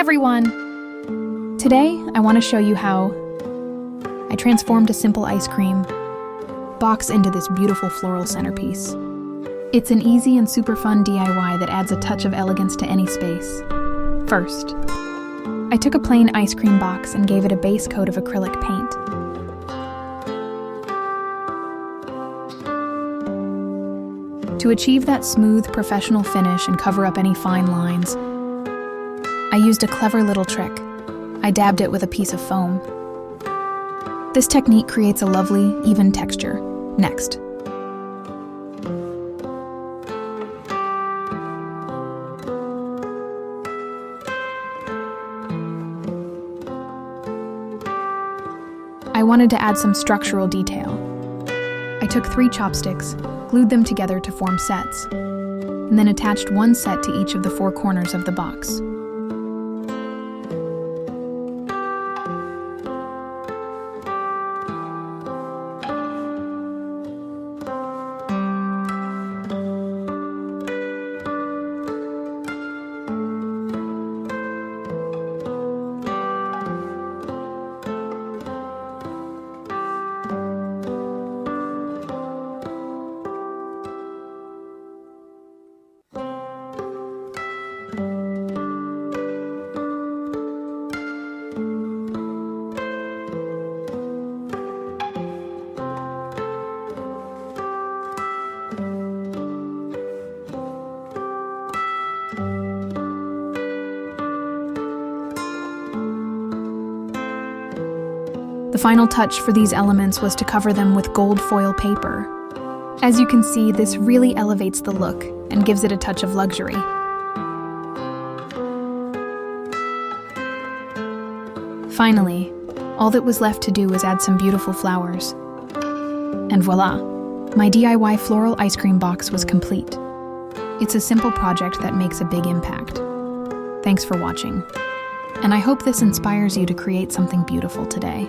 everyone! Today, I want to show you how I transformed a simple ice cream box into this beautiful floral centerpiece. It's an easy and super fun DIY that adds a touch of elegance to any space. First, I took a plain ice cream box and gave it a base coat of acrylic paint. To achieve that smooth, professional finish and cover up any fine lines, I used a clever little trick. I dabbed it with a piece of foam. This technique creates a lovely, even texture. Next, I wanted to add some structural detail. I took 3 chopsticks, glued them together to form sets, and then attached one set to each of the 4 corners of the box. The final touch for these elements was to cover them with gold foil paper. As you can see, this really elevates the look and gives it a touch of luxury. Finally, all that was left to do was add some beautiful flowers. And voila! My DIY floral ice cream box was complete. It's a simple project that makes a big impact. Thanks for watching. And I hope this inspires you to create something beautiful today.